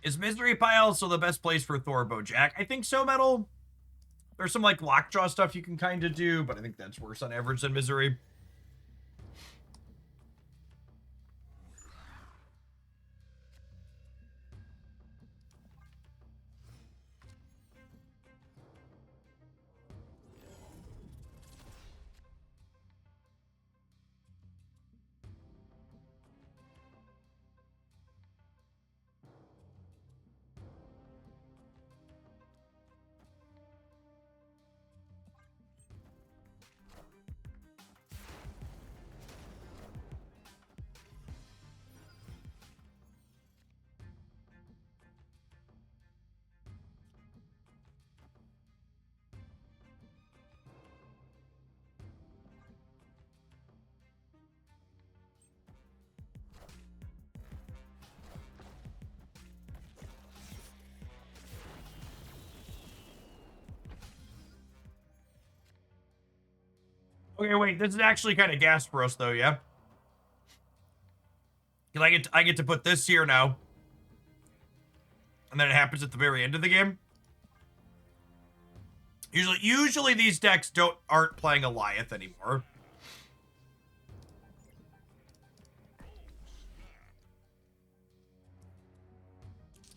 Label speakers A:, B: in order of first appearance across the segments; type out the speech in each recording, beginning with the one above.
A: Is Misery Pile also the best place for Thorbo Jack? I think so, Metal. There's some like lockjaw stuff you can kind of do, but I think that's worse on average than Misery. Okay, wait, this is actually kind of gas for us, though, yeah? Because I get to put this here now. And then it happens at the very end of the game. Usually these decks aren't playing Goliath anymore.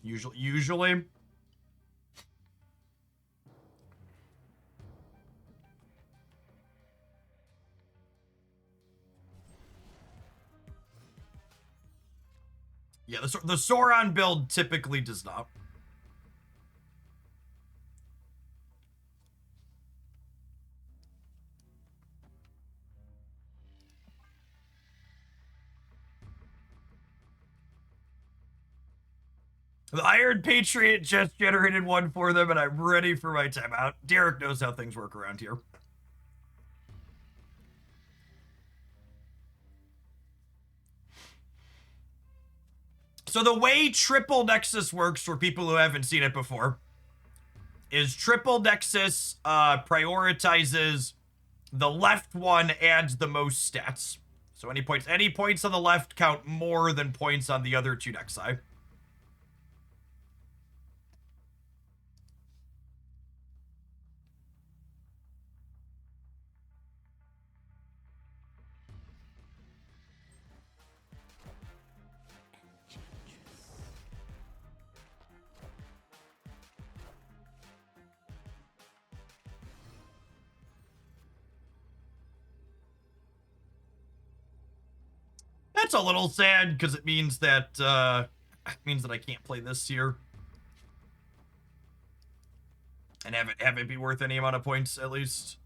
A: Usually. Yeah, the Sauron build typically does not. The Iron Patriot just generated one for them, and I'm ready for my timeout. Derek knows how things work around here. So the way Triple Nexus works, for people who haven't seen it before, is Triple Nexus prioritizes the left one adds the most stats. So any points on the left count more than points on the other two nexi. That's a little sad because it means that I can't play this here and have it be worth any amount of points at least.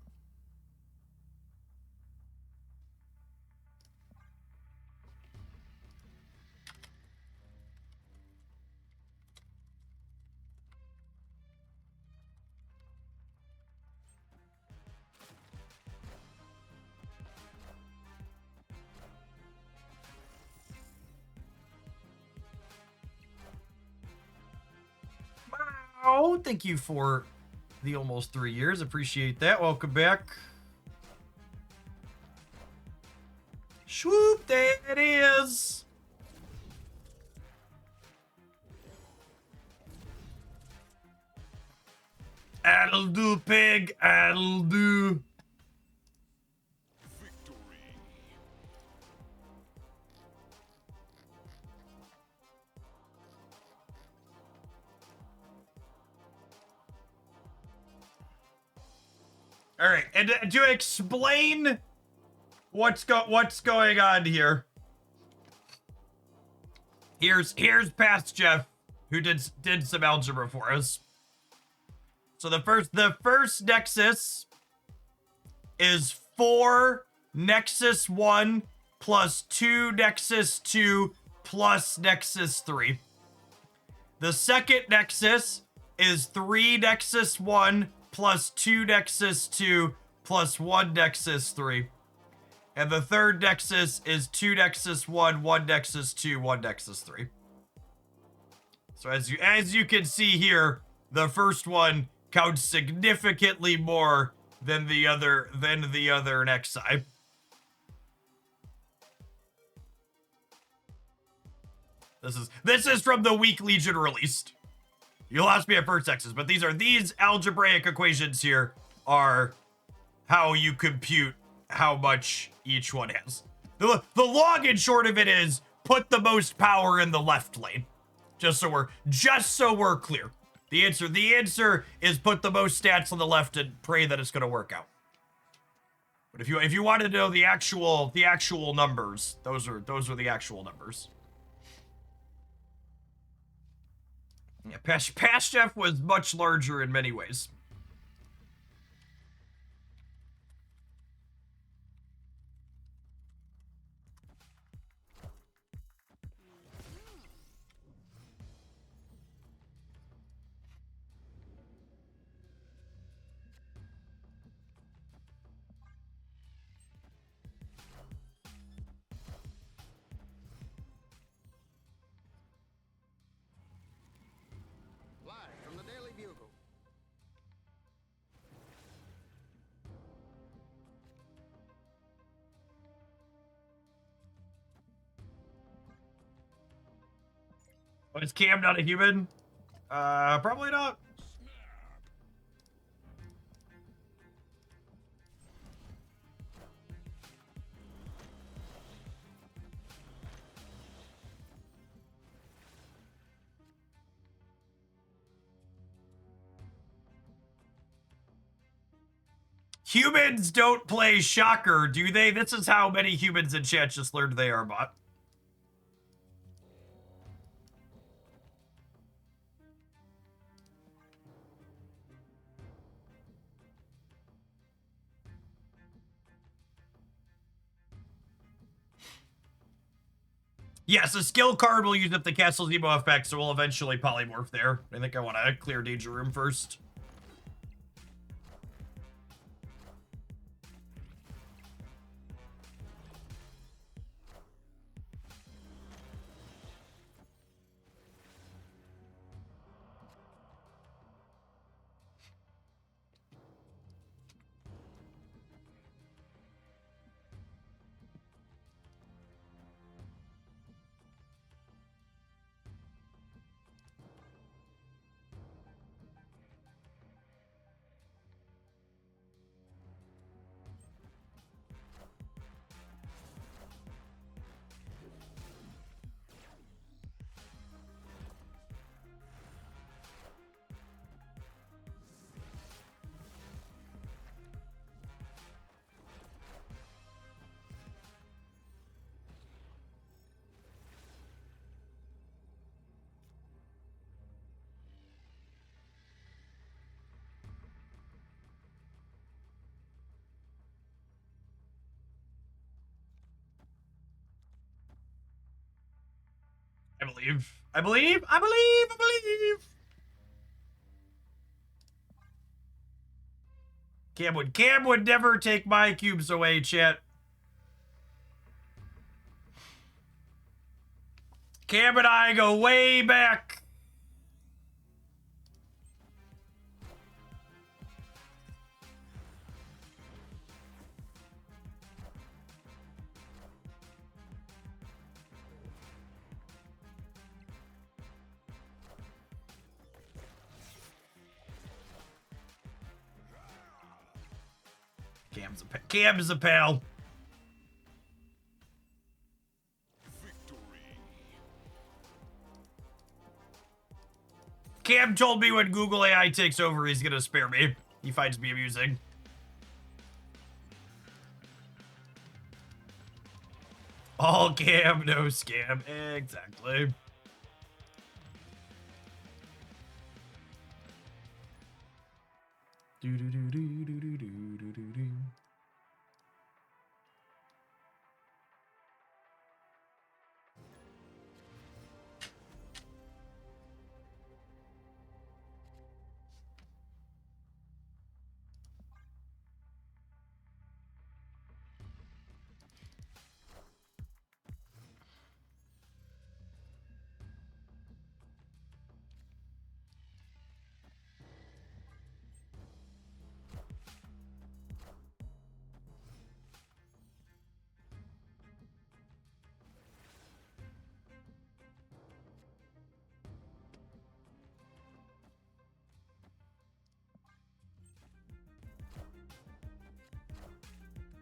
A: Wow, thank you for the almost 3 years. Appreciate that. Welcome back. Swoop, there it is. That'll do, pig. That'll do. All right, and to explain what's going on here, here's past Jeff, who did some algebra for us. So the first Nexus is 4 Nexus 1 plus 2 Nexus 2 plus Nexus 3. The second Nexus is 3 Nexus 1 plus 2 Nexus 2 plus 1 Nexus 3. And the third Nexus is 2 Nexus 1, 1 Nexus 2, 1 Nexus 3. So as you can see here, the first one counts significantly more than the other Nexi. This is from the week Legion released. You lost me at first X's, but these algebraic equations here are how you compute how much each one has. The long and short of it is put the most power in the left lane. Just so we're clear. The answer is put the most stats on the left and pray that it's gonna work out. But if you wanted to know the actual numbers, those are the actual numbers. Yeah, Past Jeff was much larger in many ways. Oh, is Cam not a human? Probably not. Humans don't play Shocker, do they? This is how many humans in chat just learned they are bot. Yes, a skill card will use up the Castle Zemo effect, so we'll eventually polymorph there. I think I want to clear Danger Room first. I believe. Cam would never take my cubes away, chat. Cam and I go way back. Cam's a pal. Cam told me when Google AI takes over, he's gonna spare me. He finds me amusing. All Cam, no scam. Exactly.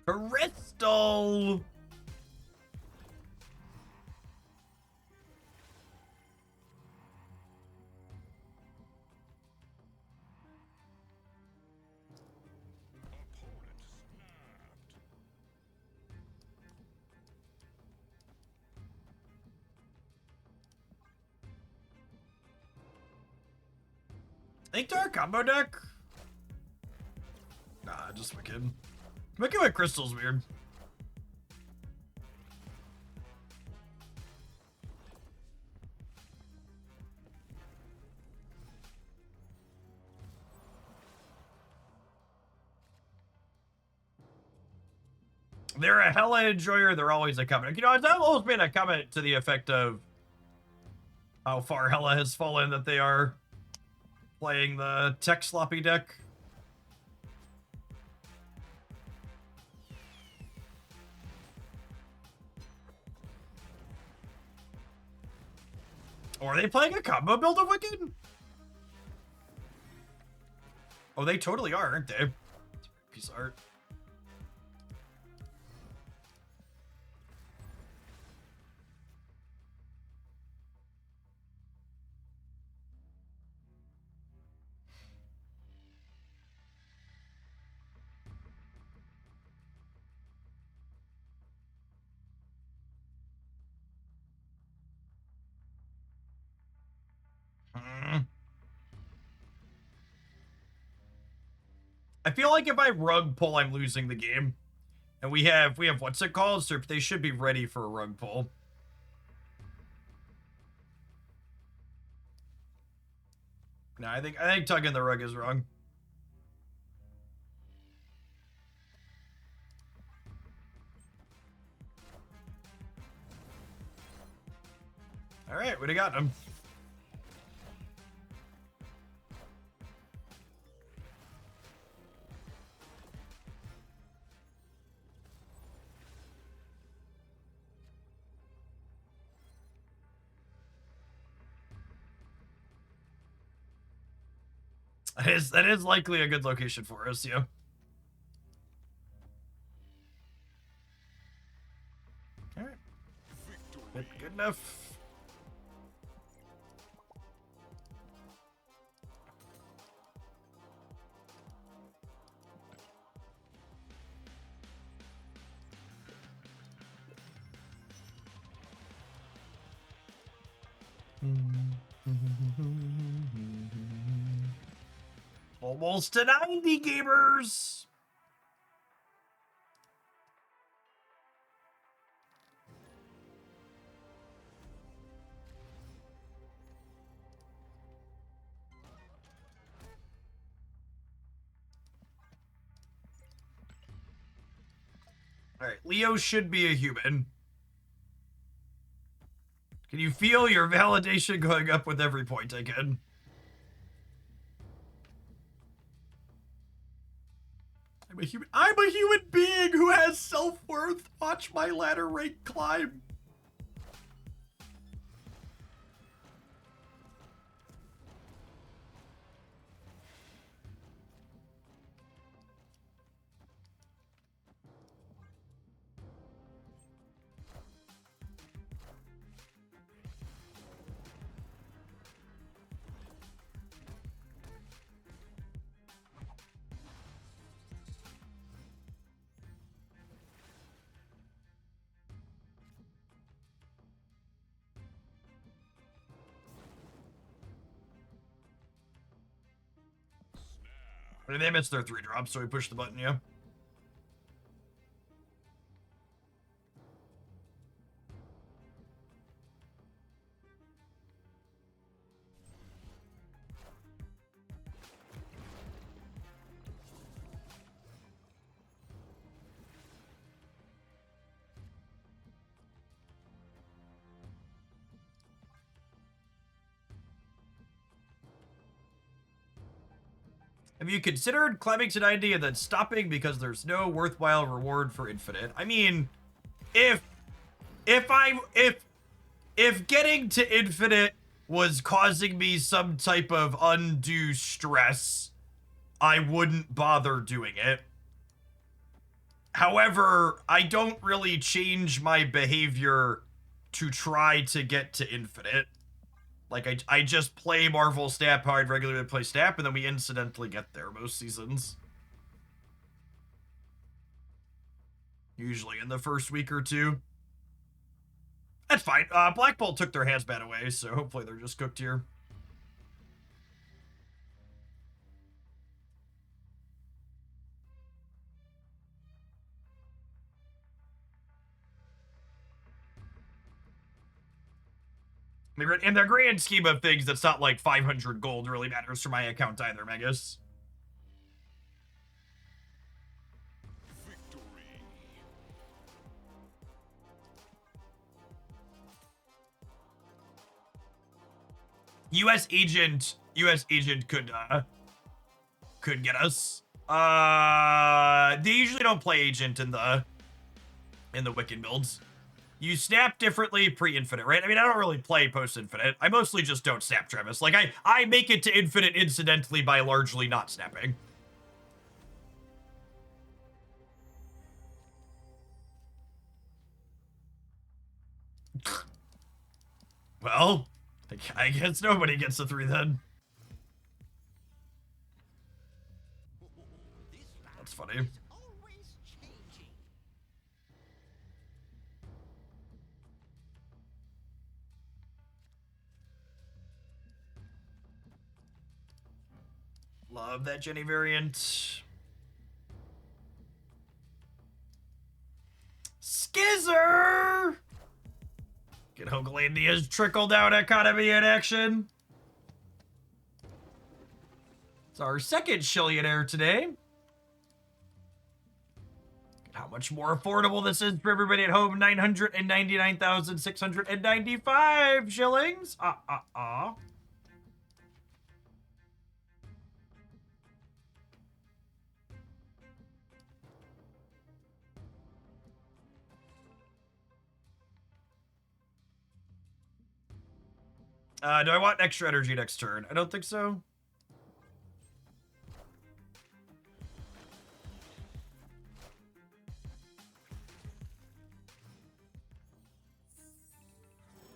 A: Crystal. Think to our combo deck? Nah, just wicked. Wicked with crystal's weird. They're a Hela enjoyer, they're always a comment. You know, I've always made a comment to the effect of how far Hela has fallen that they are playing the tech sloppy deck. Or are they playing a combo build of Wicked? Oh, they totally are, aren't they? Piece of art. I feel like if I rug pull, I'm losing the game. And we have what's it called? So they should be ready for a rug pull. No, I think tugging the rug is wrong. All right, we'd have gotten him. That is likely a good location for us, yeah. All right, good enough. Almost to 90 gamers. All right, Leo should be a human. Can you feel your validation going up with every point I get? I'm a human being who has self-worth. Watch my ladder rank climb. They missed their 3-drop, so we pushed the button, yeah. Have you considered climbing to 90 and then stopping because there's no worthwhile reward for infinite? I mean, if getting to infinite was causing me some type of undue stress, I wouldn't bother doing it. However, I don't really change my behavior to try to get to infinite. Like, I just play Marvel Snap how I'd regularly play Snap, and then we incidentally get there most seasons. Usually in the first week or two. That's fine. Black Bolt took their hazmat away, so hopefully they're just cooked here. In the grand scheme of things, that's not like 500 gold really matters for my account either, Megas. US agent could get us. They usually don't play agent in the Wiccan builds. You snap differently pre-infinite, right? I mean, I don't really play post-infinite. I mostly just don't snap, Travis. Like, I make it to infinite incidentally by largely not snapping. Well, I guess nobody gets a 3 then. That's funny. Love that Jenny variant. Skizzer! Get Hoaglandia's trickle-down economy in action. It's our second Shillionaire today. How much more affordable this is for everybody at home. 999,695 shillings. Do I want extra energy next turn? I don't think so.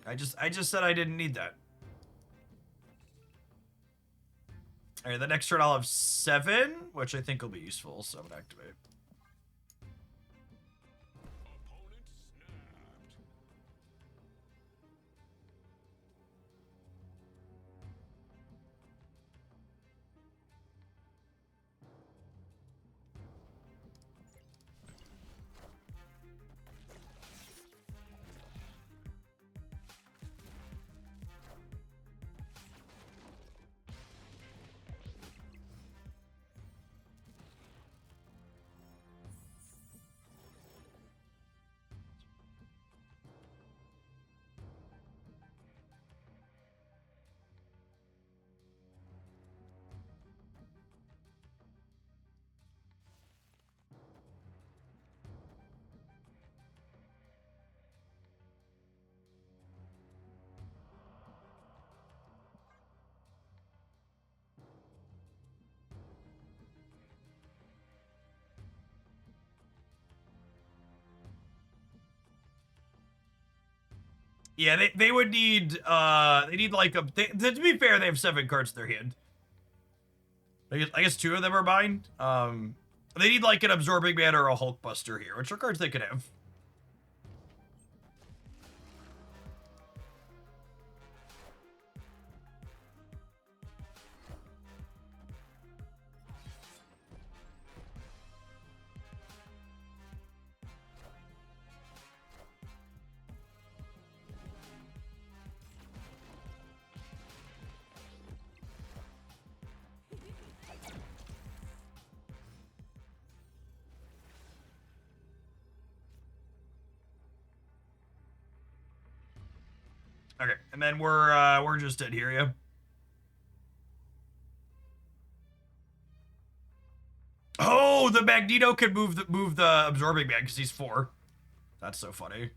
A: I just said I didn't need that. All right, the next turn I'll have 7, which I think will be useful, so I'm gonna activate. Yeah, they would need, they need like to be fair, they have 7 cards in their hand. I guess 2 of them are mine. They need like an Absorbing Man or a Hulkbuster here, which are cards they could have. Okay, and then we're just dead here, yeah. Oh, the Magneto can move the Absorbing Man because he's 4. That's so funny.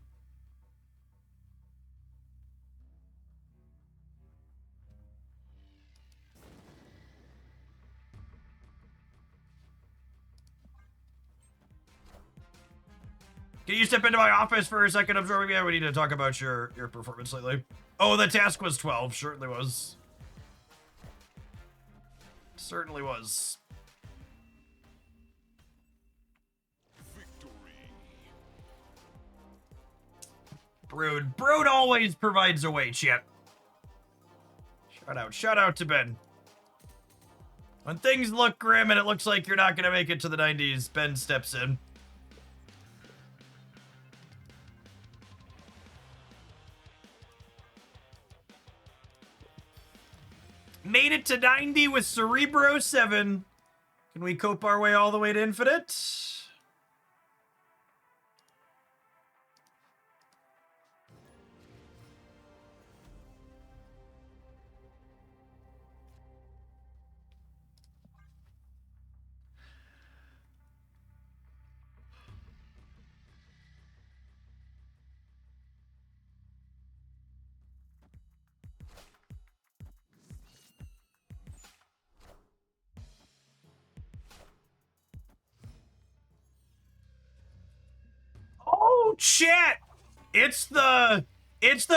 A: Can you step into my office for a second, Absorbing? Yeah, we need to talk about your performance lately. Oh, the task was 12. Certainly was. Certainly was. Brood. Brood always provides a way, chat. Shout out to Ben. When things look grim and it looks like you're not going to make it to the 90s, Ben steps in. Made it to 90 with Cerebro 7. Can we cope our way all the way to infinite? Oh, chat! It's the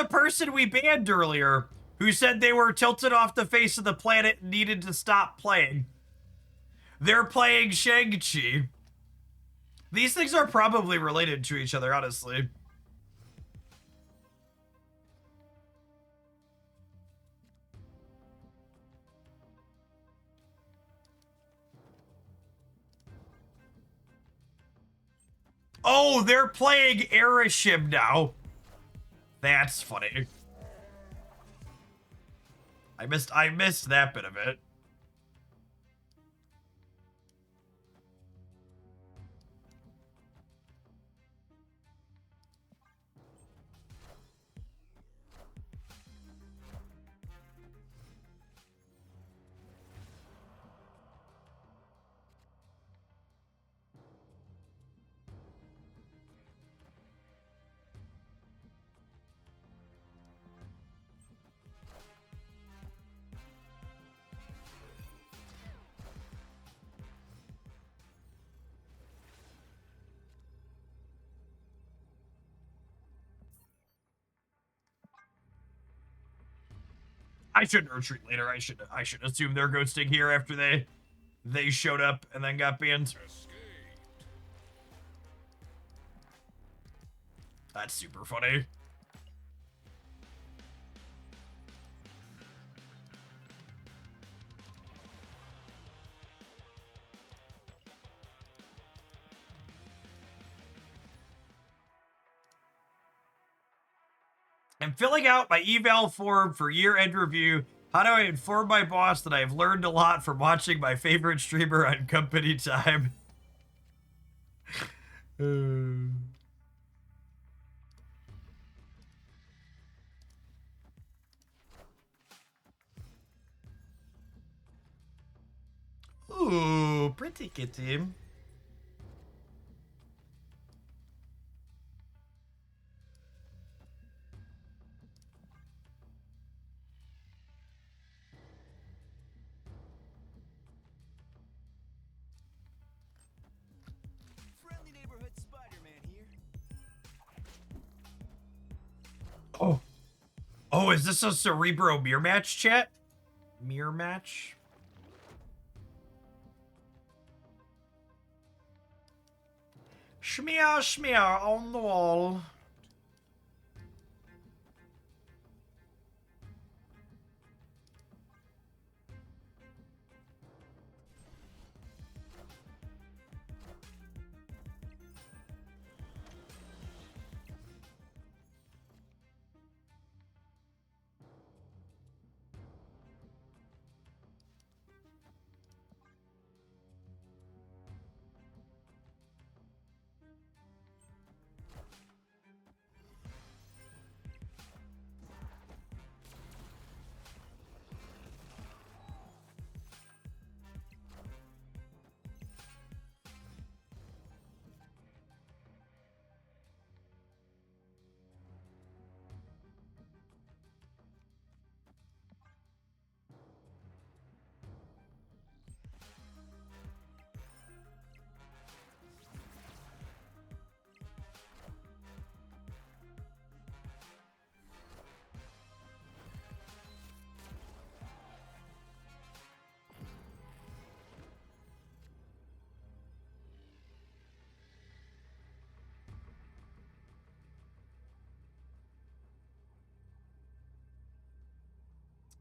A: person we banned earlier who said they were tilted off the face of the planet and needed to stop playing. They're playing Shang-Chi. These things are probably related to each other, honestly. Oh, they're playing Erishim now. That's funny. I missed that bit of it. I shouldn't retreat later. I should assume they're ghosting here after they showed up and then got banned. That's super funny. I'm filling out my eval form for year-end review. How do I inform my boss that I've learned a lot from watching my favorite streamer on company time? Ooh, pretty kitty.
B: Friendly neighborhood Spider-Man here.
A: Oh. Oh, is this a Cerebro mirror match, chat? Mirror match? Schmear on the wall.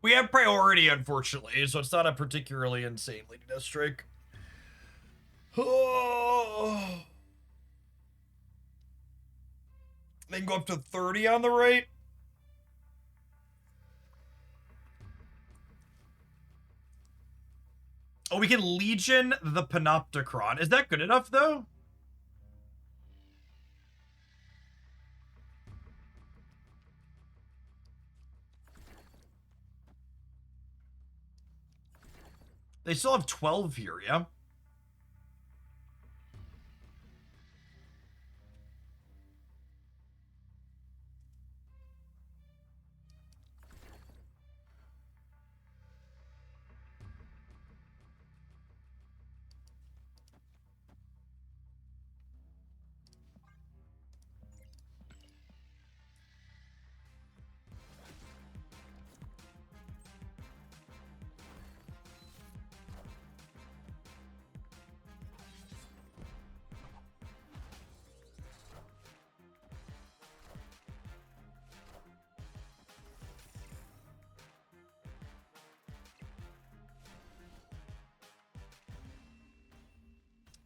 A: We have priority, unfortunately, so it's not a particularly insanely district. Oh. They can go up to 30 on the right. Oh, we can Legion the Panopticon. Is that good enough, though? They still have 12 here, yeah?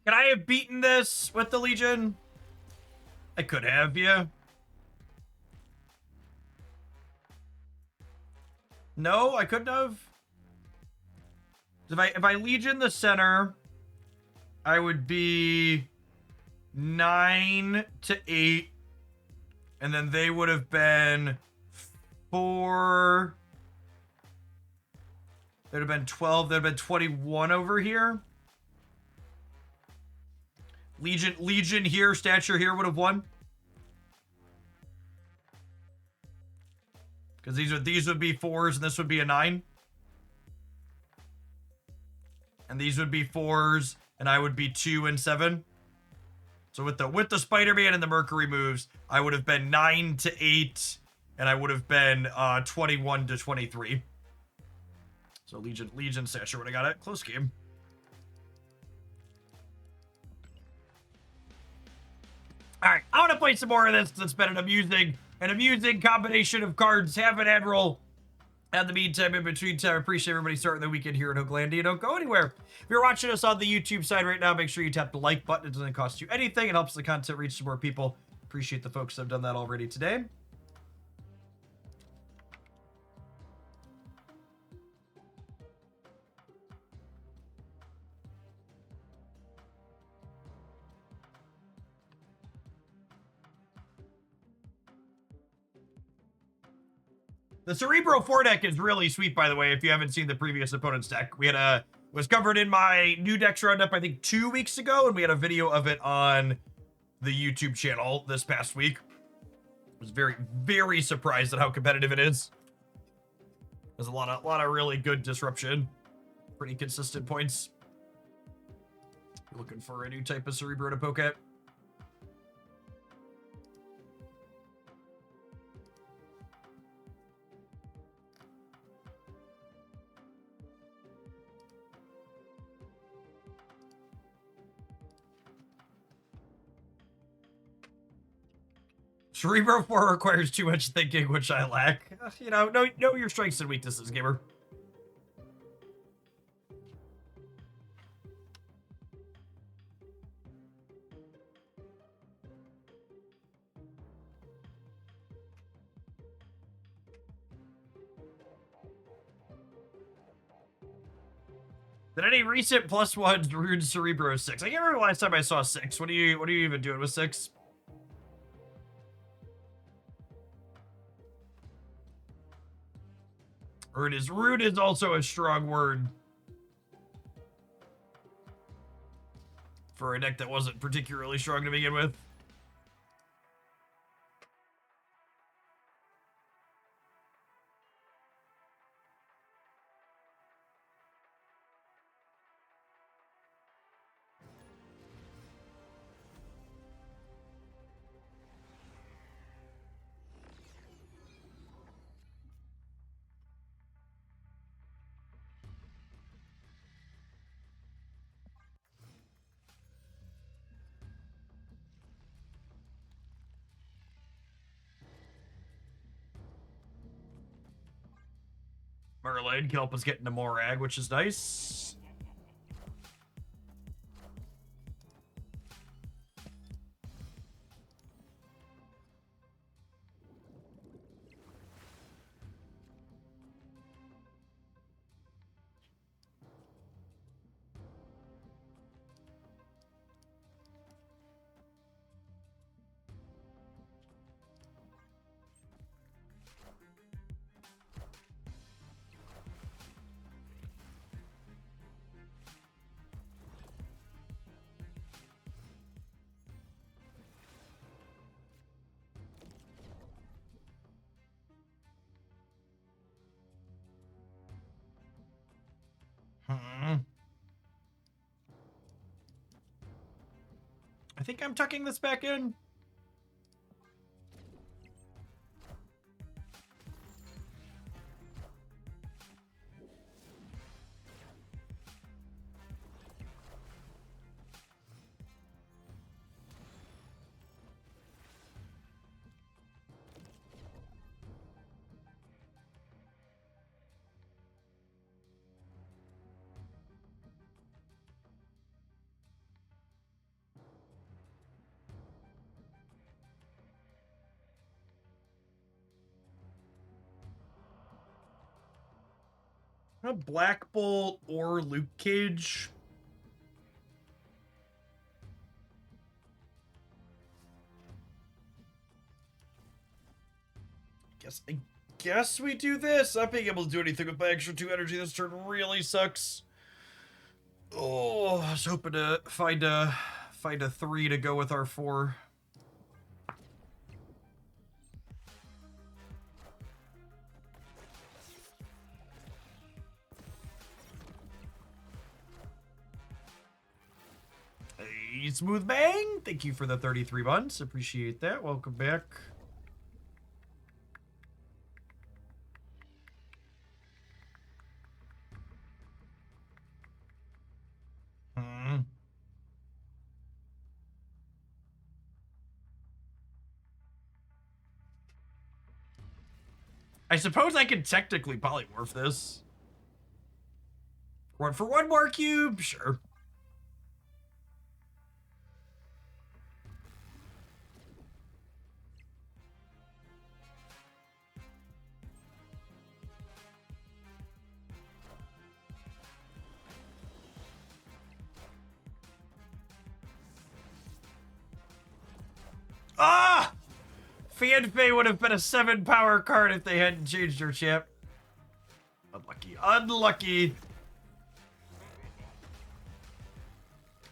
A: Could I have beaten this with the Legion? I could have, yeah. No, I couldn't have. If I Legion the center, I would be 9 to 8, and then they would have been 4. There'd have been 12. There'd have been 21 over here. Legion here, stature here would have won. Because these would be 4s and this would be a 9. And these would be 4s and I would be 2 and 7. So with the Spider-Man and the Mercury moves, I would have been 9 to 8 and I would have been 21 to 23. So Legion stature would have got it. Close game. All right, I want to play some more of this. That's been an amusing combination of cards. Have an Admiral. In the meantime, in between time, I appreciate everybody starting the weekend here in Hooglandia. Don't go anywhere. If you're watching us on the YouTube side right now, make sure you tap the like button. It doesn't cost you anything. It helps the content reach some more people. Appreciate the folks that have done that already today. The Cerebro 4 deck is really sweet, by the way, if you haven't seen the previous opponent's deck. Was covered in my new decks roundup, I think 2 weeks ago, and we had a video of it on the YouTube channel this past week. I was very, very surprised at how competitive it is. There's a lot of really good disruption. Pretty consistent points. You're looking for a new type of Cerebro to poke at. Cerebro 4 requires too much thinking, which I lack. You know your strengths and weaknesses, gamer. Did any recent +1s ruin Cerebro 6? I can't remember the last time I saw 6. What are you even doing with 6? Rude is also a strong word for a deck that wasn't particularly strong to begin with. Merlin can help us get into Morag, which is nice. I think I'm tucking this back in. A Black Bolt or Luke Cage. I guess we do this. Not being able to do anything with my extra 2 energy this turn really sucks. Oh, I was hoping to find a 3 to go with our 4. Hey, Smooth Bang! Thank you for the 33 months. Appreciate that. Welcome back. I suppose I could technically polymorph this. Run for 1 more cube? Sure. Ah! Fanfei would have been a 7 power card if they hadn't changed her chip. Unlucky. Unlucky.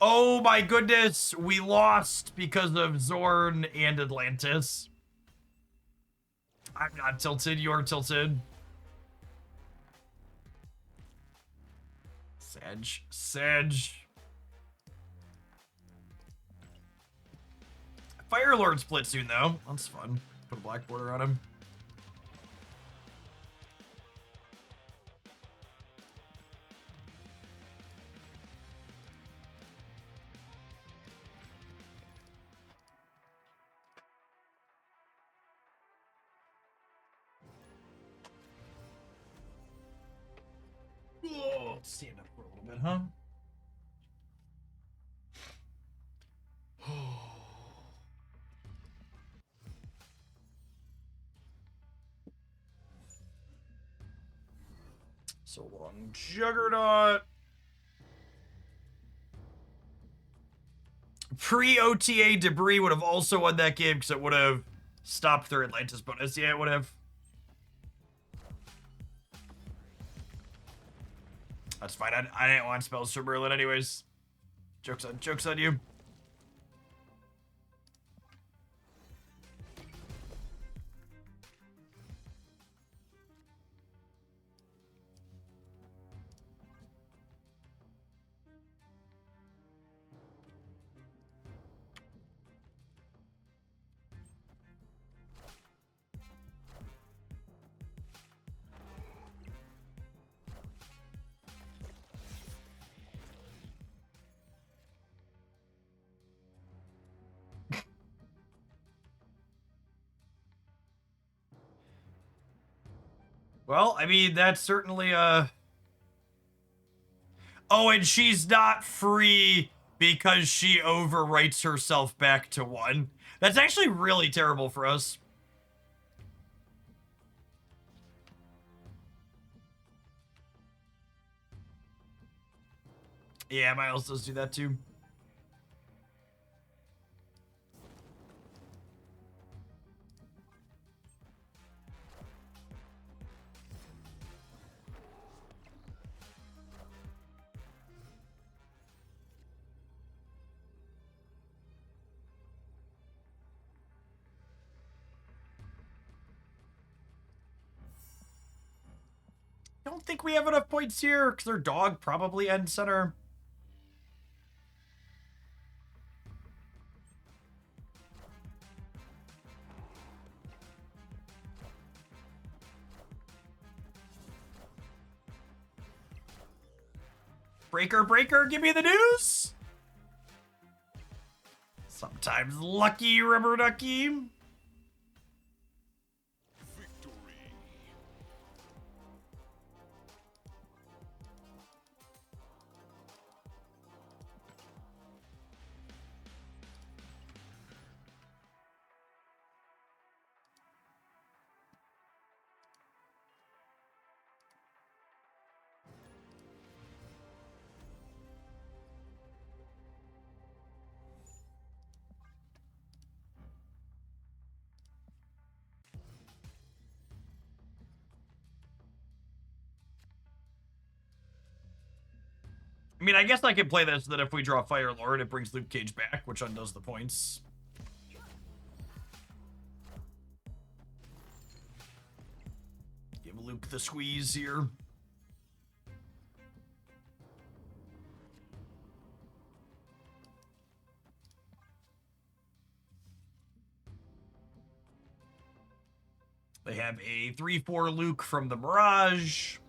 A: Oh my goodness. We lost because of Zorn and Atlantis. I'm not tilted. You're tilted. Sedge. Firelord split soon, though. That's fun. Put a black border on him. Oh, let's stand up for a little bit, huh? So long, Juggernaut. Pre-OTA Debris would have also won that game because it would have stopped their Atlantis bonus. Yeah, it would have. That's fine. I didn't want spells from Merlin anyways. Joke's on you. Well, I mean, that's certainly a... Oh, and she's not free because she overwrites herself back to 1. That's actually really terrible for us. Yeah, Miles does do that too. Don't think we have enough points here because their dog probably ends center. Breaker, breaker, give me the news! Sometimes lucky, rubber ducky. I mean, I guess I can play this so that if we draw Fire Lord, it brings Luke Cage back, which undoes the points. Give Luke the squeeze here. They have a 3/4 Luke from the Mirage.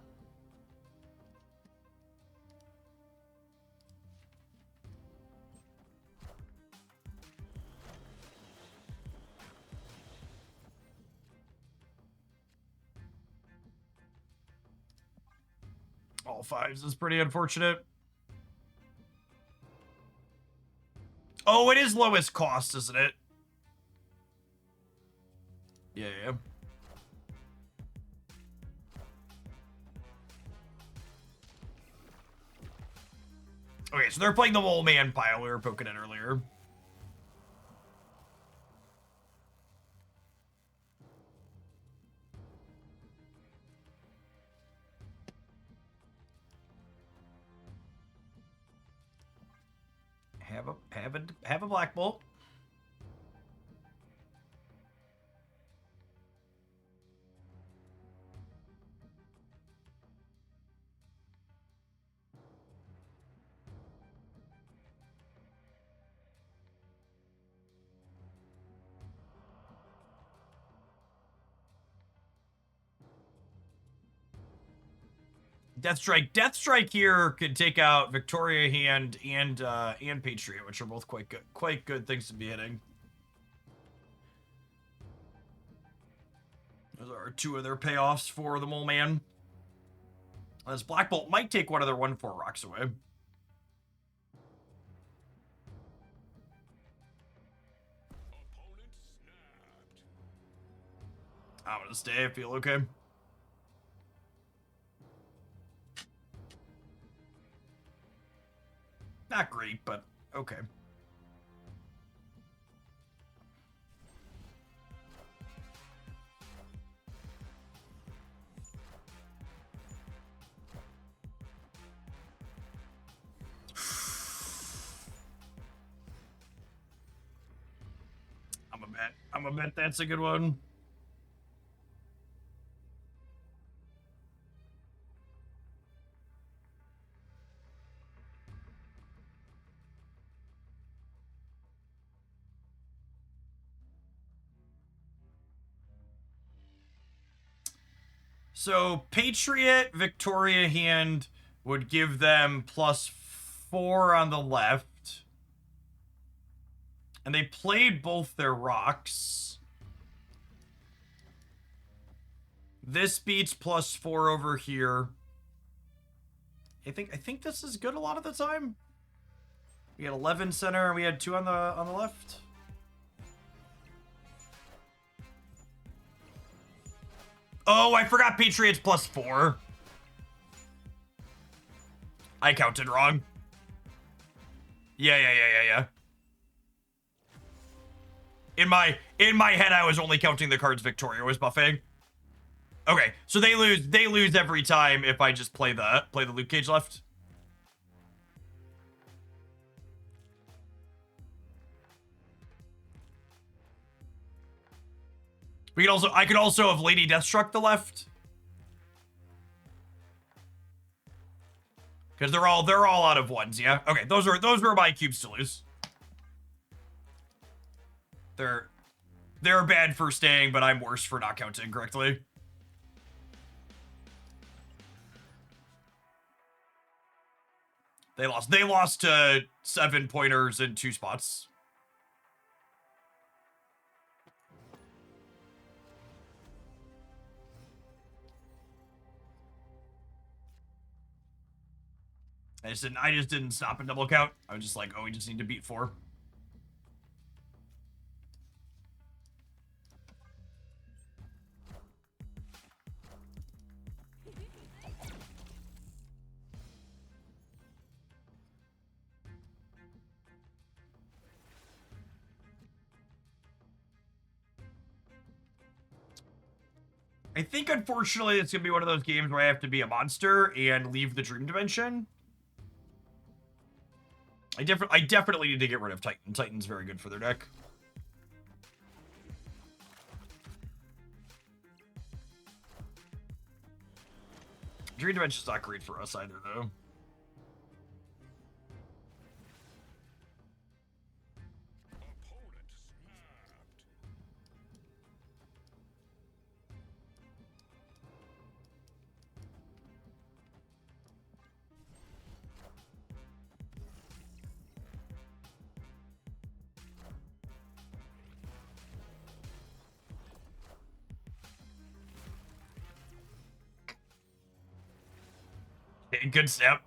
A: All 5s is pretty unfortunate. Oh, it is lowest cost, isn't it? Yeah. Okay, so they're playing the Mole Man pile we were poking at earlier. Have a Black Bolt. Deathstrike here could take out Victoria Hand and Patriot, which are both quite good things to be hitting. Those are 2 of their payoffs for the Mole Man. This Black Bolt might take one of their 1/4 rocks away. I'm gonna stay. I feel okay. Not great, but okay. I'm a bet that's a good one. So Patriot, Victoria Hand would give them +4 on the left. And they played both their rocks. This beats +4 over here. I think this is good a lot of the time. We had 11 center and we had 2 on the left. Oh, I forgot Patriots +4. I counted wrong. Yeah. In my head, I was only counting the cards Victoria was buffing. Okay, so they lose every time if I just play the Luke Cage left. I could also have Lady Deathstruck the left. Because they're all out of ones, yeah? Okay, those were my cubes to lose. They're bad for staying, but I'm worse for not counting correctly. They lost to 7 pointers in 2 spots. I just didn't stop and double count. I was just like, oh, we just need to beat 4. I think, unfortunately, it's going to be one of those games where I have to be a monster and leave the Dream Dimension. I definitely need to get rid of Titan. Titan's very good for their deck. Dream Dimension's not great for us either, though. Good step.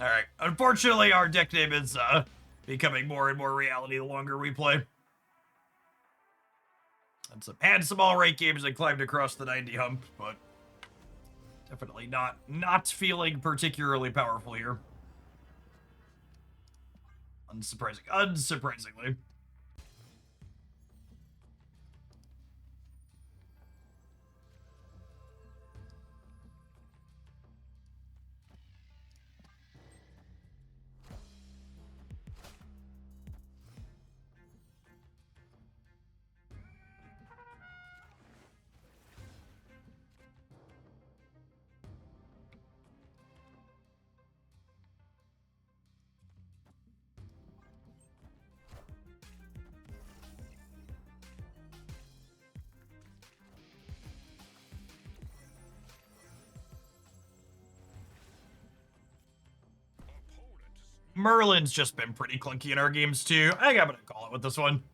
A: All right. Unfortunately, our deck name is becoming more and more reality the longer we play. Had some all-right games and climbed across the 90 hump, but definitely not feeling particularly powerful here. Unsurprisingly. Merlin's just been pretty clunky in our games too. I think I'm gonna call it with this one.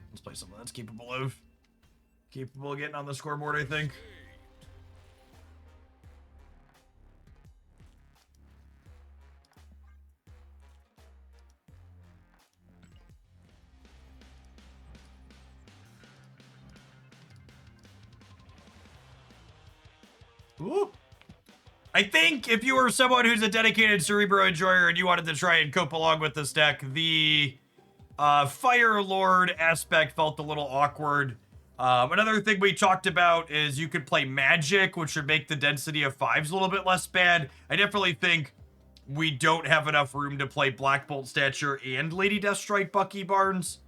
A: Let's play something that's capable of getting on the scoreboard, I think. Ooh. I think if you were someone who's a dedicated Cerebro enjoyer and you wanted to try and cope along with this deck, the Fire Lord aspect felt a little awkward. Another thing we talked about is you could play Magic, which would make the density of 5s a little bit less bad. I definitely think we don't have enough room to play Black Bolt Stature and Lady Deathstrike Bucky Barnes.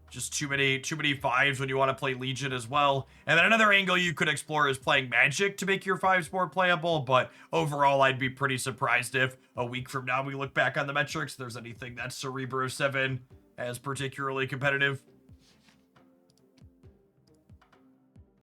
A: Just too many 5s when you want to play Legion as well. And then another angle you could explore is playing Magic to make your 5s more playable, but overall I'd be pretty surprised if a week from now we look back on the metrics, there's anything that's Cerebro 7 as particularly competitive.